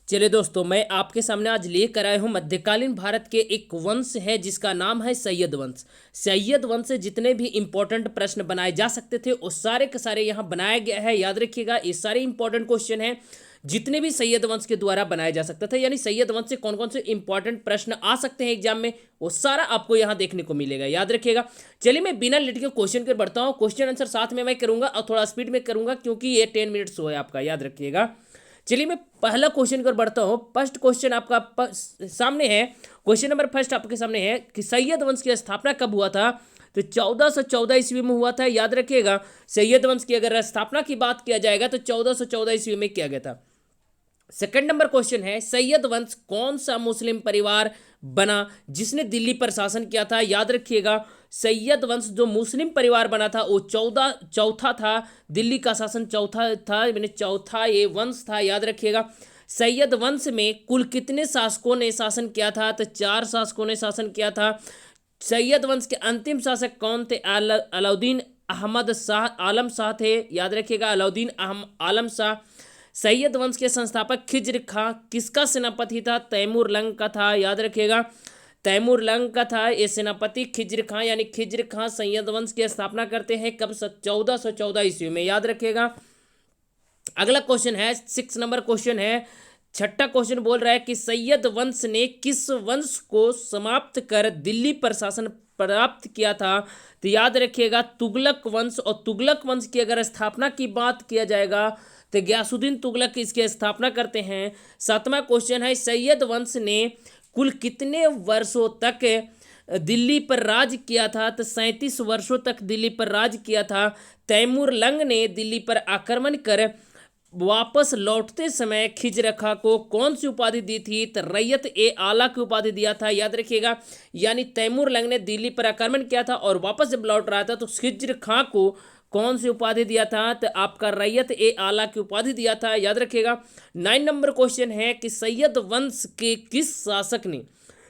चलिए दोस्तों, मैं आपके सामने आज लेकर आया हूँ मध्यकालीन भारत के एक वंश है जिसका नाम है सैयद वंश। सैयद वंश से जितने भी इंपॉर्टेंट प्रश्न बनाए जा सकते थे वो सारे के सारे यहाँ बनाया गया है। याद रखिएगा, ये सारे इंपॉर्टेंट क्वेश्चन हैं जितने भी सैयद वंश के द्वारा बनाया जा सकता था। यानी सैयद वंश से कौन कौन से इंपॉर्टेंट प्रश्न आ सकते हैं एग्जाम में, वो सारा आपको यहाँ देखने को मिलेगा। याद रखिएगा। चलिए मैं बिना लेट के क्वेश्चन के बढ़ता हूँ। क्वेश्चन आंसर साथ में मैं करूँगा और थोड़ा स्पीड में करूँगा क्योंकि ये 10 मिनट्स हो है आपका। याद रखिएगा। चलिए मैं पहला क्वेश्चन कर बढ़ता हूँ। फर्स्ट क्वेश्चन आपका सामने है। क्वेश्चन नंबर फर्स्ट आपके सामने है कि सैयद वंश की स्थापना कब हुआ था। तो 1414 ईस्वी में हुआ था। याद रखिएगा, सैयद वंश की अगर स्थापना की बात किया जाएगा तो 1414 ईस्वी में किया गया था। सेकंड नंबर क्वेश्चन है, सैयद वंश कौन सा मुस्लिम परिवार बना जिसने दिल्ली पर शासन किया था। याद रखिएगा, सैयद वंश जो मुस्लिम परिवार बना था वो चौथा था। दिल्ली का शासन चौथा था, मैंने चौथा ये वंश था। याद रखिएगा। सैयद वंश में कुल कितने शासकों ने शासन किया था। तो 4 शासकों ने शासन किया था। सैयद वंश के अंतिम शासक कौन थे। अलाउद्दीन अहमद शाह आलम शाह थे। याद रखिएगा, अलाउद्दीन आलम शाह। सैयद वंश के संस्थापक खिज्र खां किसका सेनापति था। तैमूर लंग का था। याद रखिएगा, तैमूर लंग का था ये सेनापति खिज्र खां। यानी खिज्र खां सैयद वंश की स्थापना करते हैं कब। 1414 ईस्वी में। याद रखिएगा। अगला क्वेश्चन है 6 नंबर क्वेश्चन है। छठा क्वेश्चन बोल रहा है कि सैयद वंश ने किस वंश को समाप्त कर दिल्ली पर शासन प्राप्त किया था। तो याद रखिएगा, तुगलक वंश। और तुगलक वंश की अगर स्थापना की बात किया जाएगा तो गयासुद्दीन तुगलक इसकी स्थापना करते हैं। 7वां क्वेश्चन है, सैयद वंश ने कुल कितने वर्षों तक दिल्ली पर राज किया था। तो 37 वर्षों तक दिल्ली पर राज किया था। तैमूर लंग ने दिल्ली पर आक्रमण कर वापस लौटते समय खिज्र खां को कौन सी उपाधि दी थी। तो रैयत ए आला की उपाधि दिया था। याद रखिएगा, यानी तैमूर लंग ने दिल्ली पर आक्रमण किया था और वापस जब लौट रहा था तो खिज्र खां को कौन सी उपाधि दिया था। तो आपका रैयत ए आला की उपाधि दिया था। याद रखिएगा। 9 नंबर क्वेश्चन है कि सैयद वंश के किस शासक ने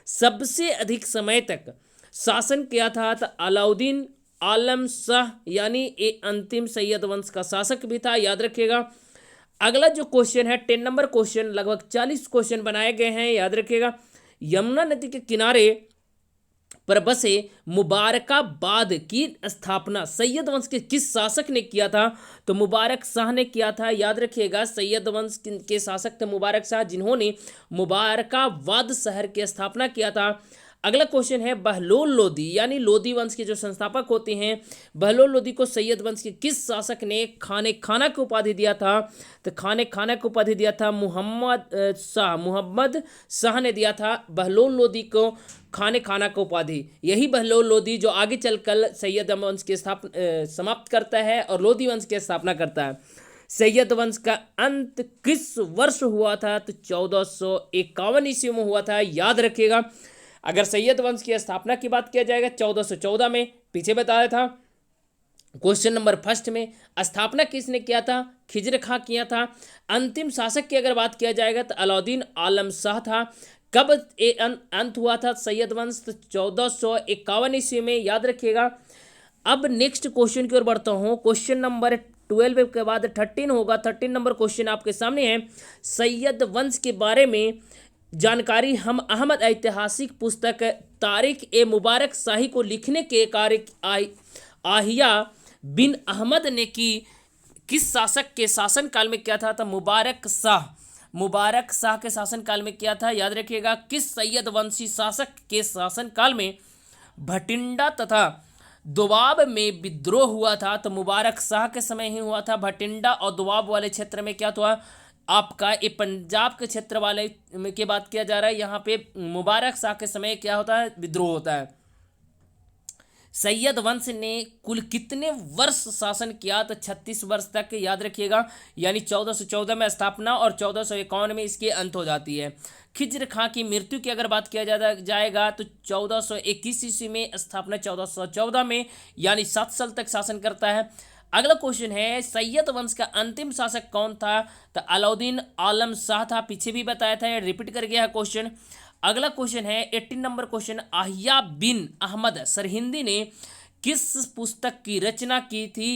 सबसे अधिक समय तक शासन किया था। तो अलाउद्दीन आलम शाह, यानी ये अंतिम सैयद वंश का शासक भी था। याद रखिएगा। अगला जो क्वेश्चन है 10 नंबर क्वेश्चन, लगभग 40 क्वेश्चन बनाए गए हैं। याद रखिएगा, यमुना नदी के किनारे पर बसे मुबारकाबाद की स्थापना सैयद वंश के किस शासक ने किया था। तो मुबारक शाह ने किया था। याद रखिएगा, सैयद वंश के शासक थे मुबारक शाह जिन्होंने मुबारकाबाद शहर की स्थापना किया था। अगला क्वेश्चन है, बहलोल लोदी यानी लोदी वंश के जो संस्थापक होते हैं, बहलोल लोदी को सैयद वंश के किस शासक ने खाने खाना की उपाधि दिया था। तो खाने खाना की उपाधि दिया था मुहम्मद शाह ने दिया था बहलोल लोदी को खाने खाना की उपाधि। यही बहलोल लोदी जो आगे चलकर सैयद वंश की समाप्त करता है और लोदी वंश की स्थापना करता है। सैयद वंश का अंत किस वर्ष हुआ था। तो 1451 ईस्वी में हुआ था। याद रखिएगा, अगर सैयद वंश की स्थापना की बात किया जाएगा 1414 में, पीछे बताया था क्वेश्चन नंबर फर्स्ट में। स्थापना किसने किया था। खिज्र खां किया था। अंतिम शासक की अगर बात किया जाएगा तो अलाउद्दीन आलम शाह था। कब अंत हुआ था सैयद वंश। तो 1451 ईस्वी में। याद रखिएगा। अब नेक्स्ट क्वेश्चन की ओर बढ़ता हूँ। क्वेश्चन नंबर 12 के बाद 13 होगा। 13 नंबर क्वेश्चन आपके सामने है। सैयद वंश के बारे में जानकारी हम अहमद ऐतिहासिक पुस्तक तारिख ए मुबारक शाही को लिखने के कार्य आहिया बिन अहमद ने की किस शासक के शासन काल में किया था। तो मुबारक शाह के शासन काल में किया था। याद रखिएगा, किस सैयद वंशी शासक के शासन काल में भटिंडा तथा दोबाब में विद्रोह हुआ था। तो मुबारक शाह के समय ही हुआ था। भटिंडा और दोबाब वाले क्षेत्र में क्या हुआ आपका, ये पंजाब के क्षेत्र वाले की बात किया जा रहा है। यहाँ पे मुबारक शाह के समय क्या होता है, विद्रोह होता है। सैयद वंश ने कुल कितने वर्ष शासन किया। तो 36 वर्ष तक। याद रखिएगा, यानी 1414 में स्थापना और 1451 में इसकी अंत हो जाती है। खिज्र खां की मृत्यु की अगर बात किया जाएगा तो 1421 ईस्वी में, स्थापना 1414 में, यानी 7 साल तक शासन करता है। अगला क्वेश्चन है, सैयद वंश का अंतिम शासक कौन था। तो अलाउद्दीन आलम शाह था। पीछे भी बताया था, रिपीट कर गया है क्वेश्चन। अगला क्वेश्चन है 18 नंबर क्वेश्चन, आहिया बिन अहमद सरहिंदी ने किस पुस्तक की रचना की थी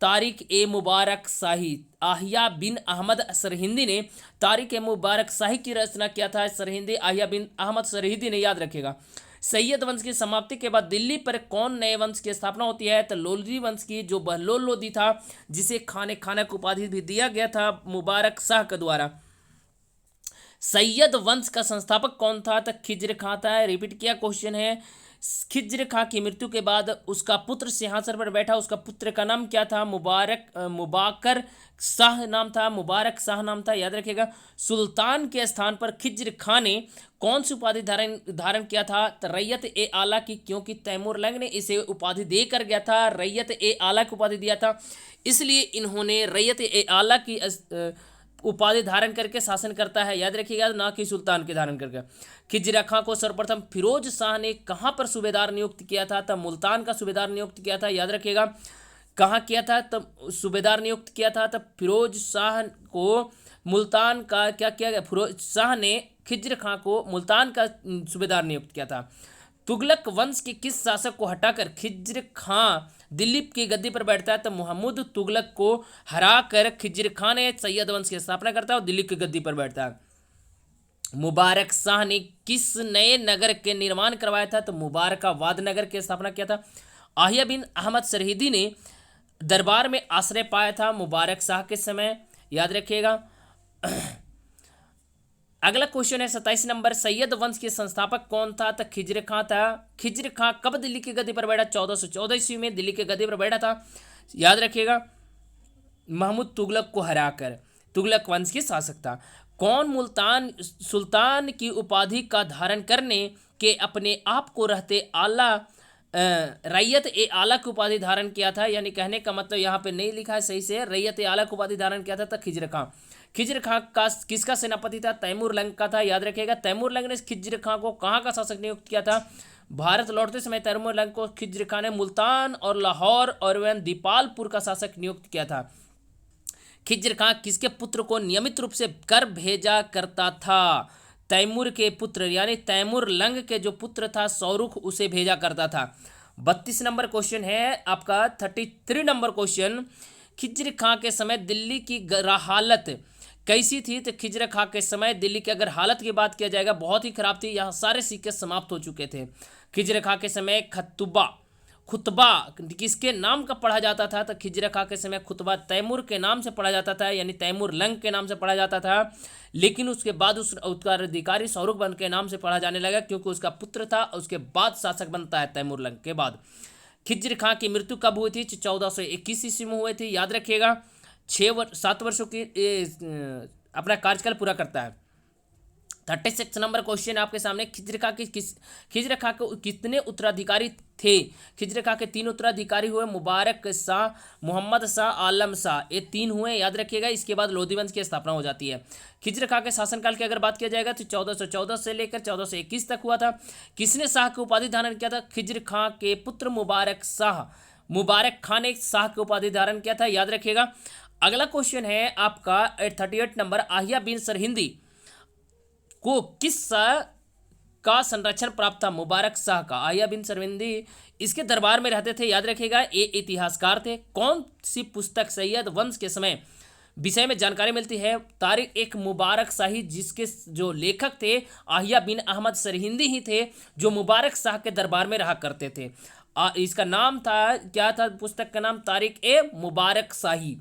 तारिक ए मुबारक शाही? आहिया बिन अहमद सरहिंदी ने तारिक ए मुबारक शाही की रचना किया था। सरहिंदी आहिया बिन अहमद सरहिंदी ने, याद रखिएगा। सैयद वंश की समाप्ति के बाद दिल्ली पर कौन नए वंश की स्थापना होती है? तो लोधी वंश की, जो बहलोल लोधी था, जिसे खाने खाना की उपाधि भी दिया गया था मुबारक शाह के द्वारा। सैयद वंश का संस्थापक कौन था? तो खिज्र खां था। रिपीट किया क्वेश्चन है। खिज्र खां की मृत्यु के बाद उसका पुत्र सिंहासन पर बैठा। उसका पुत्र का नाम क्या था? मुबाकर शाह नाम था। मुबारक शाह नाम था, याद रखिएगा। सुल्तान के स्थान पर खिज्र खां ने कौन सी उपाधि धारण किया था? तो रैयत ए आला की, क्योंकि तैमूर लंग ने इसे उपाधि देकर गया था। रैयत ए आला की उपाधि दिया था, इसलिए इन्होंने रैयत ए आला की उपाधि धारण करके शासन करता है, याद रखिएगा, ना कि सुल्तान के धारण करके। खिज्र खां को सर्वप्रथम फिरोज शाह ने कहाँ पर सूबेदार नियुक्त किया था? तब मुल्तान का सूबेदार नियुक्त किया था, याद रखिएगा। कहाँ किया था? तब सूबेदार नियुक्त किया था। तब फिरोज शाह को मुल्तान का क्या किया गया? फिरोज शाह ने खिज्र खां को मुल्तान का सूबेदार नियुक्त किया था। तुगलक वंश के किस शासक को हटाकर खिज्र खां दिल्ली की गद्दी पर बैठता है? तो मुहम्मद तुगलक को हराकर खिज्र खां ने सैयद वंश की स्थापना करता है और दिल्ली की गद्दी पर बैठता है। मुबारक शाह ने किस नए नगर के निर्माण करवाया था? तो मुबारकाबाद नगर की स्थापना किया था। आहिया बिन अहमद सरहिंदी ने दरबार में आश्रय पाया था मुबारक शाह के समय, याद रखिएगा। अगला क्वेश्चन है 27 नंबर। सैयद वंश के संस्थापक कौन था? तो खिज्र खां था। खिज्र खां कब दिल्ली की गद्दी पर बैठा? 1414 ईस्वी में दिल्ली की गद्दी पर बैठा था, याद रखिएगा, महमूद तुगलक को हराकर। तुगलक वंश के शासक था। कौन मुल्तान सुल्तान की उपाधि का धारण करने के अपने आप को रहते आला रैयत ए आला की उपाधि धारण किया था? यानी कहने का मतलब यहाँ पे नहीं लिखा है सही से, रैयत ए आला की उपाधि धारण किया था। तो खिज्र खां। खिज्र खां का किसका सेनापति था? तैमूर लंग का था, याद रखिएगा। तैमूर लंग ने खिज्र खां को कहाँ का शासक नियुक्त किया था? भारत लौटते समय तैमूर लंग को खिज्र खां ने मुल्तान और लाहौर और वह दीपालपुर का शासक नियुक्त किया था। खिज्र खां किसके पुत्र को नियमित रूप से कर भेजा करता था? तैमूर के पुत्र, यानी तैमूर लंग के जो पुत्र था सौरुख, उसे भेजा करता था। 32 नंबर क्वेश्चन है आपका। 33 नंबर क्वेश्चन। खिज्र खां के समय दिल्ली की हालत कैसी थी? तो खिज्र खां के समय दिल्ली की अगर हालत की बात किया जाएगा, बहुत ही खराब थी। यहाँ सारे सिक्के समाप्त हो चुके थे। खिज्र खां के समय खुतबा किसके नाम का पढ़ा जाता था? तो खिज्र खां के समय खुतबा तैमूर के नाम से पढ़ा जाता था, यानी तैमूर लंग के नाम से पढ़ा जाता था। लेकिन उसके बाद उस उत्तराधिकारी सौरुख बन के नाम से पढ़ा जाने लगा, क्योंकि उसका पुत्र था। उसके बाद शासक बनता है तैमूर लंग के बाद। खिज्र खां की मृत्यु कब हुई थी? 1421 ईस्वी में हुई थी, याद रखिएगा। 7 वर्षों की अपना कार्यकाल पूरा करता है। 36 नंबर क्वेश्चन आपके सामने। खिज्र खां के कितने उत्तराधिकारी थे? खिज्र खां के 3 उत्तराधिकारी हुए, मुबारक शाह, मोहम्मद शाह, आलम शाह, ये 3 हुए, याद रखिएगा। इसके बाद लोधी वंश की स्थापना हो जाती है। खिज्र खां के शासनकाल की अगर बात किया जाएगा तो 1414 से लेकर 1421 तक हुआ था। किसने शाह की उपाधि धारण किया था? खिज्र खां के पुत्र मुबारक खां ने शाह की उपाधि धारण किया था, याद रखिएगा। अगला क्वेश्चन है आपका 38 नंबर। आहिया बिन सरहिंदी को किस शाह का संरक्षण प्राप्त था? मुबारक शाह का। आहिया बिन सरहिंदी इसके दरबार में रहते थे, याद रखिएगा। ये इतिहासकार थे। कौन सी पुस्तक सैयद वंश के समय विषय में जानकारी मिलती है? तारिक एक मुबारक शाही, जिसके जो लेखक थे आहिया बिन अहमद सरहिंदी ही थे, जो मुबारक शाह के दरबार में रहा करते थे। इसका नाम था, क्या था पुस्तक का नाम? तारिक ए मुबारक शाही।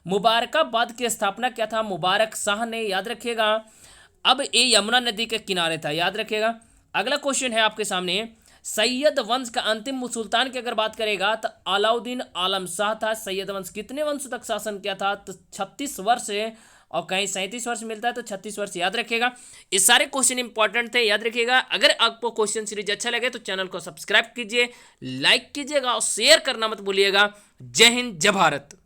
मुबारकाबाद की स्थापना क्या था? मुबारक शाह ने, याद रखिएगा। अब ये यमुना नदी के किनारे था, याद रखिएगा। अगला क्वेश्चन है आपके सामने। सैयद वंश का अंतिम सुल्तान की अगर बात करेगा तो अलाउद्दीन आलम शाह था। सैयद वंश कितने वर्ष तक शासन किया था? तो 36 वर्ष है, और कहीं 37 वर्ष मिलता है तो 36 वर्ष, याद रखिएगा। ये सारे क्वेश्चन इंपॉर्टेंट थे, याद रखिएगा। अगर आपको क्वेश्चन सीरीज अच्छा लगे तो चैनल को सब्सक्राइब कीजिए, लाइक कीजिएगा और शेयर करना मत भूलिएगा। जय हिंद, जय भारत।